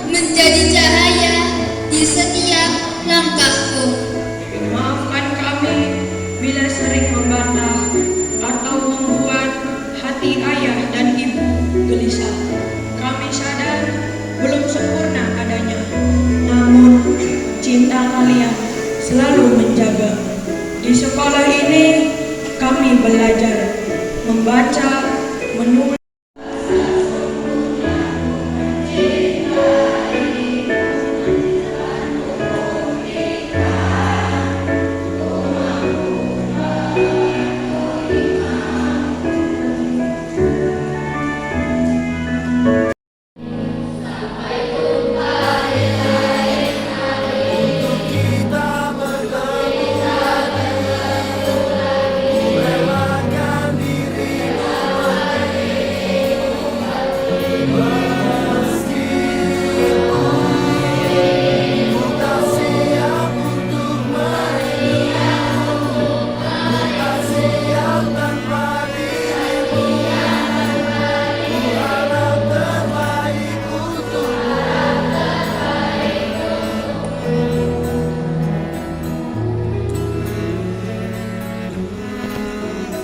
menjadi cahaya di setiap langkahku. Maafkan kami bila sering membantah atau membuat hati ayah dan ibu gelisah. Kami sadar belum sempurna adanya, namun cinta kalian selalu menjaga. Di sekolah ini kami belajar membaca, menulis.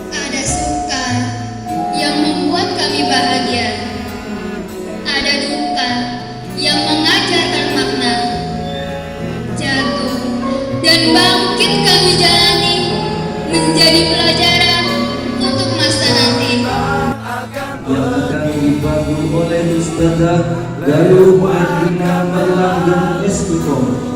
Ada suka yang membuat kami bahagia. Ada duka yang mengajarkan makna. Jatuh dan bangkit kami jalani menjadi pelajaran untuk masa nanti. Yang akan dibantu oleh Ustazah Galuh Madina Merlanggeng Istiqom.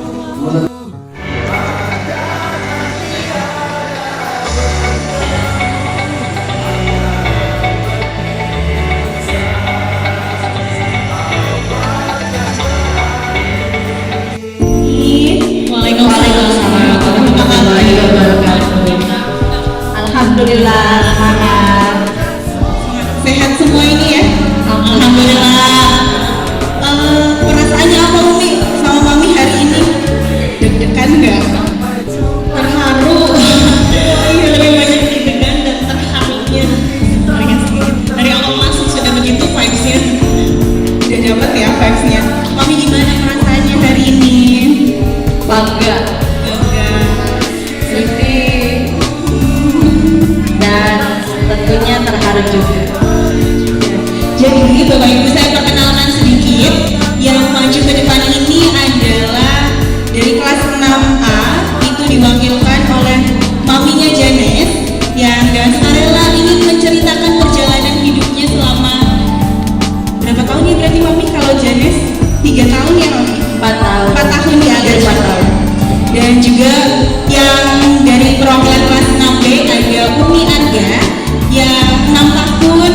Alhamdulillah semangat. Sehat semua ini ya? Alhamdulillah. Perasaannya apa Umi sama Mami hari ini? Deg-degan nggak? Terharu. Iya, lebih banyak deg-degan dan terharunya. Dari awal masuk sudah begitu vibes-nya. Udah dapat ya vibes-nya. Mami gimana perasaannya hari ini? Bangga, sedih, dan tentunya terharu juga. Jadi Bapak Ibu, saya perkenalkan sedikit. Yang maju ke depan ini adalah dari kelas 6A, itu diwakilkan oleh maminya Janes yang dengan sukarela ingin menceritakan perjalanan hidupnya selama berapa tahun ya berarti Mami kalau Janes? 3 tahun ya Mami? 4 tahun. 4 tahun ya, ada 4 tahun. Dan juga yang dari perwakilan kelas 6B ada Umi Arga yang 6 tahun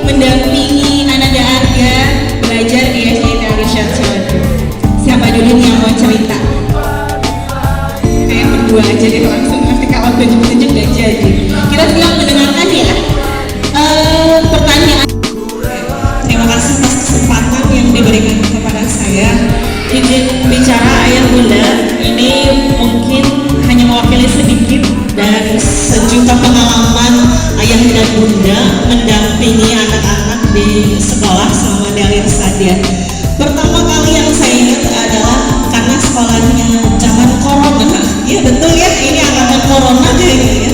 mendampingi Ananda Arga belajar di SD Darussyad Ciledug. Siapa dulu nih yang mau cerita? Kayak berdua aja deh langsung, nanti kalau tunjuk-tunjuk gak jadi. Kita siap mendengarkan ya. Pertanyaan. Terima kasih atas kesempatan yang diberikan kepada saya. Izin bicara ayah bunda, ini mungkin hanya mewakili sedikit dan sejuta pengalaman ayah dan bunda mendampingi anak-anak di sekolah selama dari Sadia. Pertama kali yang saya ingat adalah karena sekolahnya zaman corona. Ya betul ya, ini angkatan corona kayaknya ya.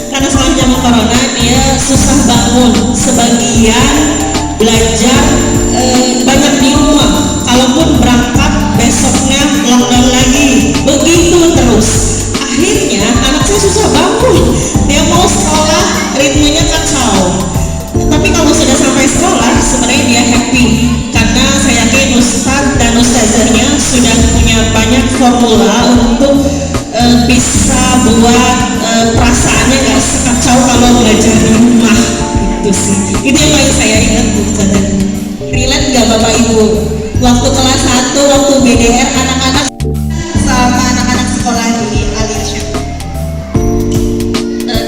Karena sekolah zaman corona dia susah bangun, sebagian belajar banyak di rumah. Kalaupun berangkat besoknya lockdown lagi, begitu terus. Akhirnya anak saya susah bangun, dia mau sekolah ritmenya kacau. Tapi kalau sudah sampai sekolah sebenarnya dia happy karena saya yakin Ustadz dan Ustazahnya sudah punya banyak formula untuk bisa buat perasaannya gak sekacau kalau belajar di rumah. Itu sih, itu yang paling saya ingat Ustazah. Relate gak Bapak Ibu? Waktu kelas 1, waktu BDR anak-anak sama anak-anak sekolah di Aliasya.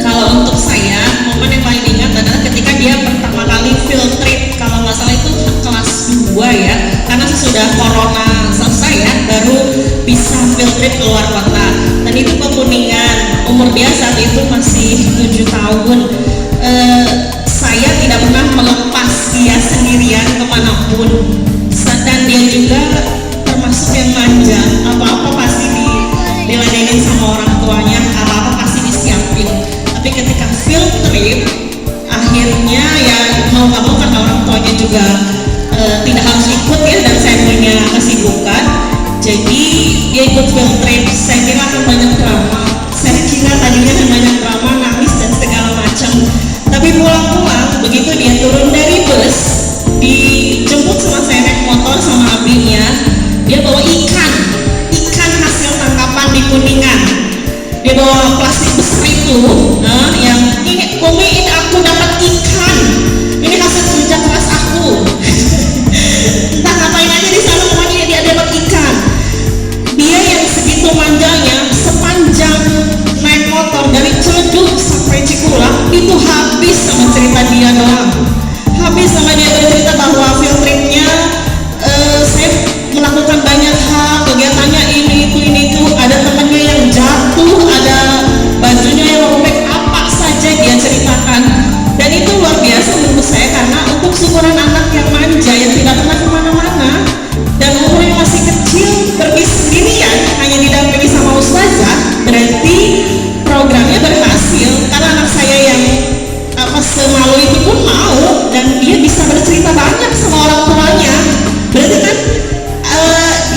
Kalau untuk saya, momen yang paling ingat adalah ketika dia pertama kali field trip. Kalau nggak salah itu kelas 2 ya, karena sesudah corona selesai ya, baru bisa field trip keluar kota. Dan itu ke Kuningan, umur dia saat itu masih 7 tahun. Saya tidak pernah melepas dia sendirian kemanapun. Dan dia juga akhirnya ya mau nggak mau karena orang tuanya juga tidak harus ikut ya, dan saya punya kesibukan, jadi dia ikut field trip. Saya kira akan banyak drama, saya kira tadinya akan banyak drama, nangis dan segala macam, tapi pulang-pulang begitu dia turun dari bus, dijemput sama saya naik motor sama abinya, dia bawa ikan hasil tangkapan di Kuningan. Dia bawa plastik besar itu, yang ini Umi, ini aku dapat ikan, ini hasil kerja keras aku. Entah ngapain aja di sana, pokoknya dia dapat ikan. Dia yang segitu manjanya, sepanjang naik motor dari Ciledug sampai Cikulak itu habis sama cerita dia doang. Habis sama dia bercerita bahwa field tripnya saya melakukan banyak hal, kegiatannya ini itu, ada temannya yang jatuh, ada bajunya yang robek, apa saja dia ceritakan. Dan itu luar biasa menurut saya, karena untuk seorang anak yang manja yang tidak pernah kemana-mana dan umurnya masih kecil, pergi sendirian hanya didampingi sama ustazah, berarti programnya berhasil. Karena anak saya yang semalu itu pun mau, dan dia bisa bercerita banyak sama orang tuanya, berarti kan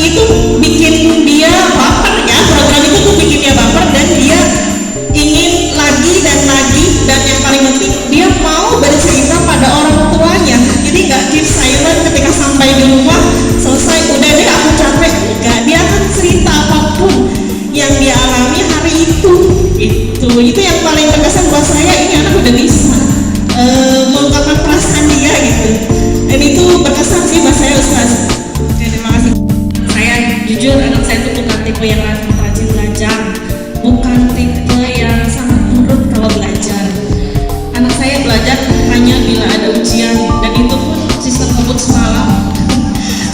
itu bikin dia baper ya. Program itu tuh bikin dia baper, dan dia ingin lagi, dan yang paling penting dia mau bercerita pada orang tuanya. Jadi nggak keep silent ketika sampai di rumah, selesai udah deh aku capek, enggak, dia akan cerita apapun yang dia alami hari itu. Itu yang paling berkesan buat saya, ini anak udah bisa mengungkapkan perasaan dia gitu, dan itu berkesan sih buat saya, Ustaz. Oke, terima kasih. Saya jujur, anak saya itu bukan tipe yang rajin belajar, bukan tipe yang sangat nurut kalau belajar. Anak saya belajar hanya bila ada ujian, dan itu pun sistem kebut semalam.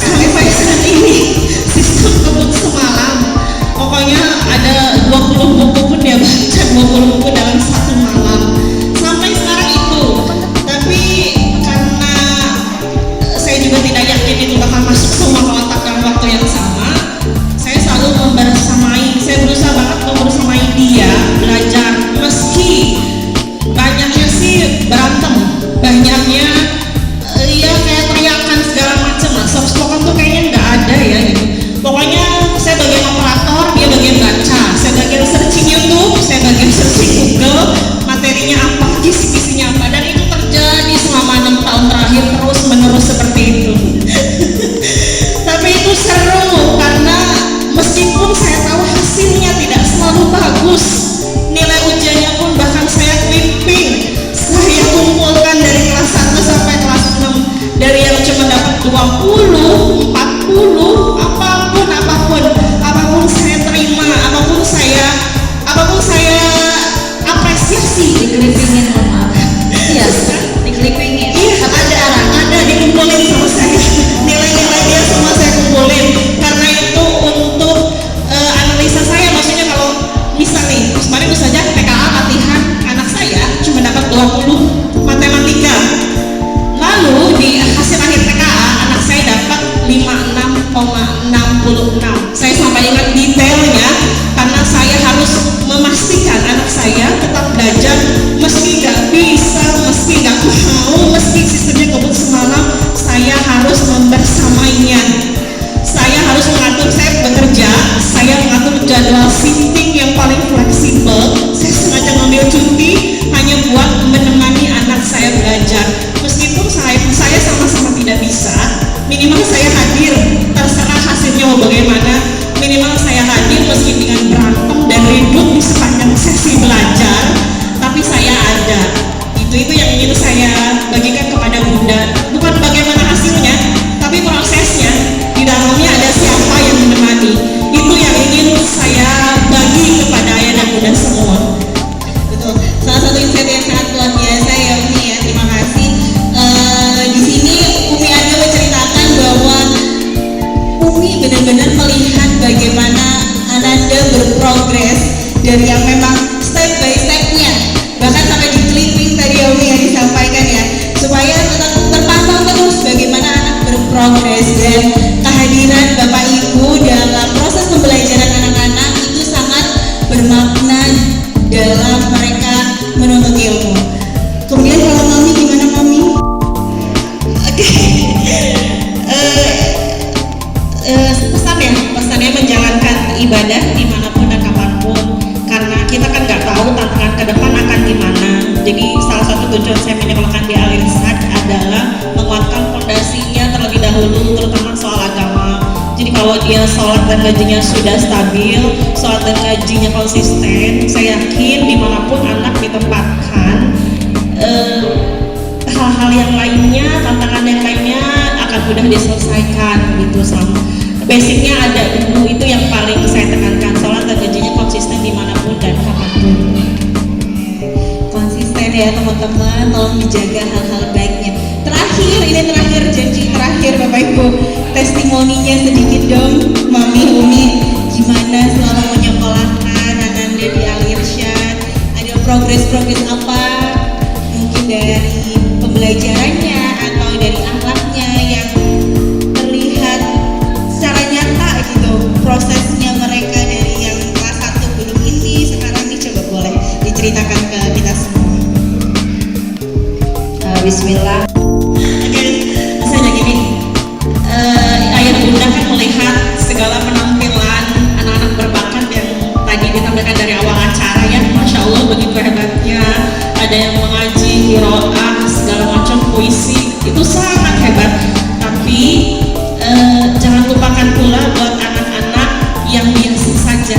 Sampai saat ini sistem kebut semalam, pokoknya ada 20 buku pun dia baca, 20 buku dalam satu malam sampai sekarang itu. Tapi karena saya juga tidak yakin itu bakal masuk semua ke otak dalam waktu yang sama, saya selalu membersamai, saya berusaha banget membersamai dia belajar, meski banyaknya sih berantem, banyaknya ya kayak teriakan segala macam lah. Soft spoken tuh kayaknya nggak ada ya gitu. Pokoknya saya bagian operator, dia bagian baca, saya bagian searching YouTube, saya bagian searching Google, materinya apa, kisi-kisinya apa, dan itu terjadi selama 6 tahun terakhir terus menerus seperti itu. Tapi itu seru, karena meskipun saya tahu hasilnya tidak selalu bagus, nilai ujiannya pun bahkan saya clipping, saya kumpulkan dari kelas 1 sampai kelas 6, dari yang cuma dapat 20, 40, apapun saya terima, apapun saya apresiasi. Dikelipingin, maaf. Iya, dikelipingin. Iya, ada dikumpulin sama saya, nilai-nilai dia semua saya kumpulin, karena itu untuk analisa saya. Maksudnya kalau bisa nih, kemarin saja TKA latihan, anak saya cuma dapat 20 matematika, lalu di hasil akhir TKA anak saya dapat 56,66. Saya sampai ingat detailnya, karena saya harus memastikan anak saya tetap belajar, meski nggak bisa, meski nggak mau, meski sistemnya kebut semalam, saya harus membersamainya. Saya harus mengatur, saya bekerja, saya mengatur jadwal shifting yang paling fleksibel. Saya sengaja ngambil cuti hanya buat menemani anak saya belajar. Meskipun saya sama-sama tidak bisa, minimal saya hadir, terserah hasilnya mau bagaimana, minimal saya hadir meski dengan berantem dan ribut di sepanjang sesi belajar, tapi saya ada. Itu yang ingin saya bagikan kepada Bunda, bukan bagaimana hasilnya, tapi prosesnya, di dalamnya ada siapa yang menemani. Itu yang ingin saya bagi kepada ayah dan Bunda semua. Betul, salah satu insight yang sangat luar biasa ya Umi ya, terima kasih. Di sini Umi ada menceritakan bahwa Umi benar-benar melihat bagaimana Ananda berprogres dari yang memang step by stepnya, bahkan sampai di clipping tadi ya Umi yang disampaikan ya, supaya tetap terpantau terus bagaimana anak berprogres, dan kehadiran Bapak Ibu dalam proses pembelajaran anak-anak itu sangat bermakna dalam mereka menuntut ilmu. Kemudian kalau kami gimana? beribadah dimanapun dan kapanpun, karena kita kan nggak tahu tantangan ke depan akan gimana. Jadi salah satu tujuan saya menyekolahkan di Al-Irsyad adalah menguatkan fondasinya terlebih dahulu, terutama soal agama. Jadi kalau dia sholat dan gajinya sudah stabil, sholat dan gajinya konsisten, saya yakin dimanapun anak ditempatkan, hal-hal yang lainnya, tantangan yang lainnya akan mudah diselesaikan gitu. Sama basicnya ada dulu, itu yang paling saya tekankan, sholat dan gajinya konsisten dimanapun dan kapanpun. Konsisten ya teman-teman, tolong dijaga hal-hal baiknya. Ini terakhir janji terakhir Bapak Ibu, testimoninya sedikit dong Mami Umi, gimana selama menyekolahkan Ananda di Al-Irsyad, ada progres apa mungkin dari pembelajarannya atau dari akhlaknya yang terlihat secara nyata gitu, prosesnya mereka dari yang kelas 1 belum ini sekarang ini, coba boleh diceritakan ke kita semua. Bismillah. Misalnya gini, ayah bunda kan melihat segala penampilan anak-anak berbakat yang tadi ditampilkan dari awal acara ya, Masya Allah begitu hebatnya. Ada yang mengaji, qiraah, segala macam puisi, itu sangat hebat. Tapi jangan lupakan pula buat anak-anak yang biasa saja.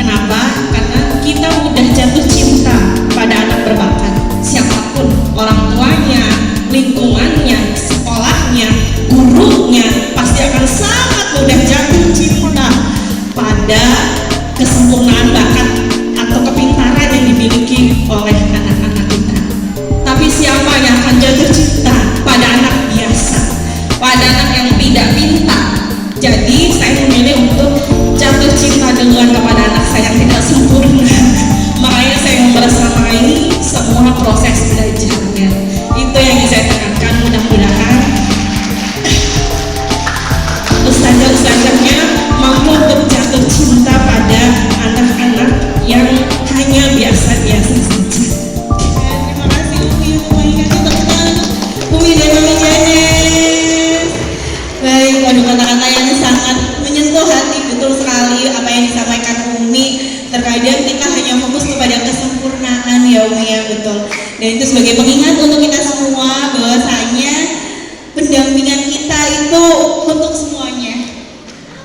Kenapa? Karena kita mudah jatuh cinta pada anak berbakat. Siapapun, orang tuanya, lingkungannya, sekolahnya, gurunya, pasti akan sangat mudah jatuh cinta pada kesempurnaan bakat atau kepintaran yang dimiliki oleh anak-anak kita. Tapi siapa yang akan jatuh cinta pada anak biasa, pada anak yang tidak pintar? Jadi saya memilih untuk jatuh cinta duluan kepada anak saya yang tidak sempurna. Makanya saya membersamai semua proses belajarnya. Itu yang saya tekankan, mudah-mudahan ustazah-ustazahnya mampu untuk jatuh cinta pada anak-anak yang hanya biasa-biasa saja. Terima kasih Umi, teman-teman Umi dan Mami Janes. Baik, aduh kata-kata yang sangat menyentuh hati, betul sekali apa yang disampaikan Umi. Terkadang kita hanya fokus kepada kesempurnaan ya Umi ya, betul. Dan itu sebagai pengingat untuk kita semua bahwasanya pendampingan kita itu untuk semuanya.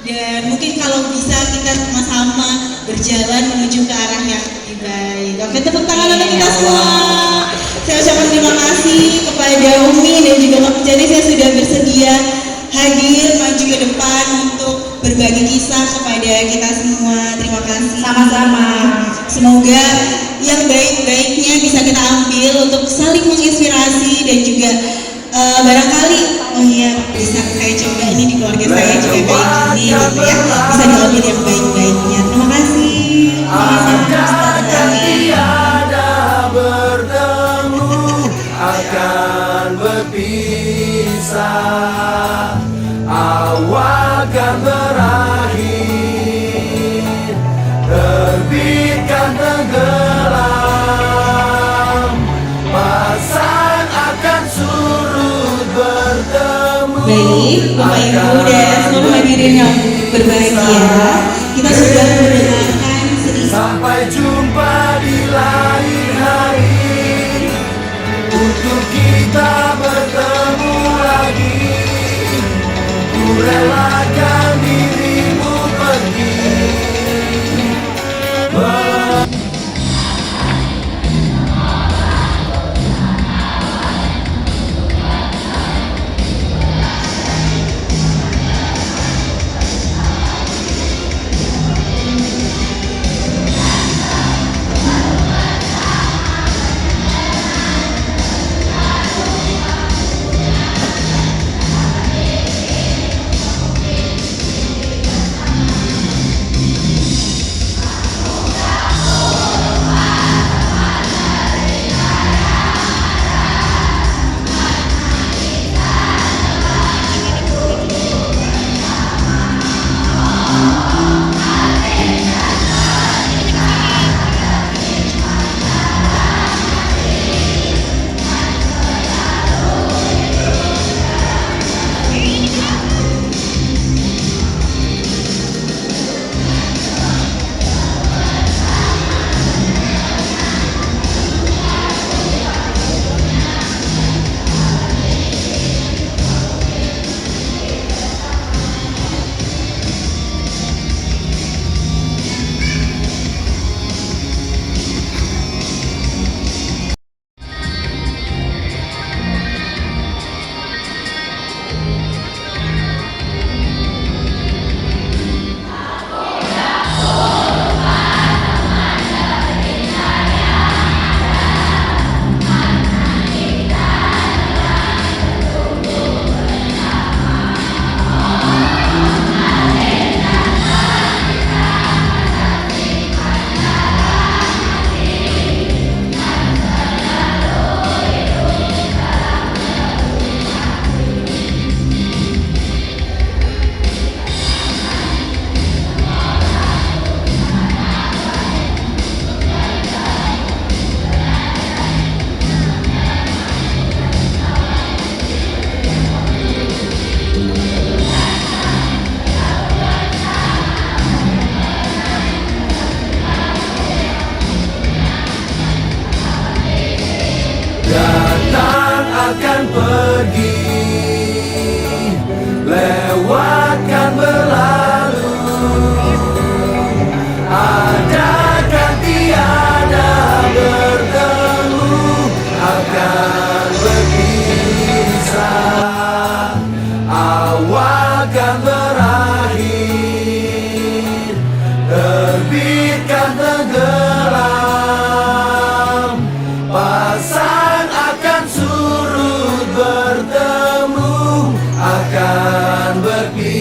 Dan mungkin kalau bisa kita sama-sama berjalan menuju ke arah yang lebih baik. Oke, tepuk tangan untuk kita semua. Saya ucapkan terima kasih kepada Umi dan juga Pak Janis yang sudah bersedia hadir maju ke depan untuk berbagi kisah kepada kita semua. Terima kasih. Sama-sama. Semoga yang baik-baiknya bisa kita ambil untuk saling menginspirasi dan juga barangkali bisa saya coba ini di keluarga saya juga kayak gini gitu ya, bisa diambil yang baik-baiknya. Terima kasih. Akan tiada bertemu, akan berpisah, awal kan berakhir, terbitkan tenggelam, pasang akan surut bertemu. Baik, Bapak Ibu dan seluruh hadirin yang berbahagia, kita sudah mendengarkan sedikit. Sampai jumpa di lain hari, untuk kita bertemu lagi. Ku relakan dirimu pergi.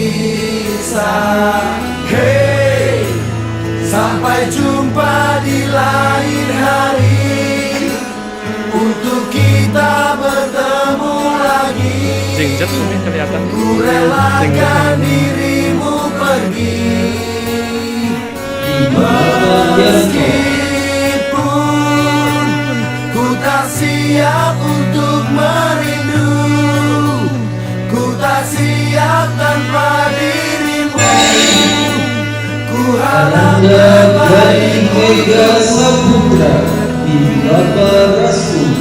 berpisah. Hey, sampai jumpa di lain hari, untuk kita bertemu lagi. Jingjet mungkin kelihatan. Ku relakan dirimu pergi, meskipun ku tak siap untuk merindu, ku tak siap tanpa dirimu. Ku harap kembalimu Saputra di Bapak Rasul.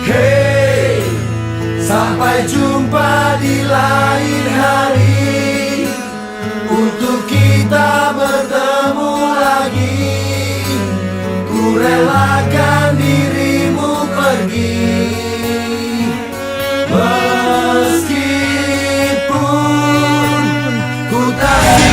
Hey, sampai jumpa di lain hari, untuk kita bertemu lagi. Ku relakan dirimu pergi, meskipun ku tak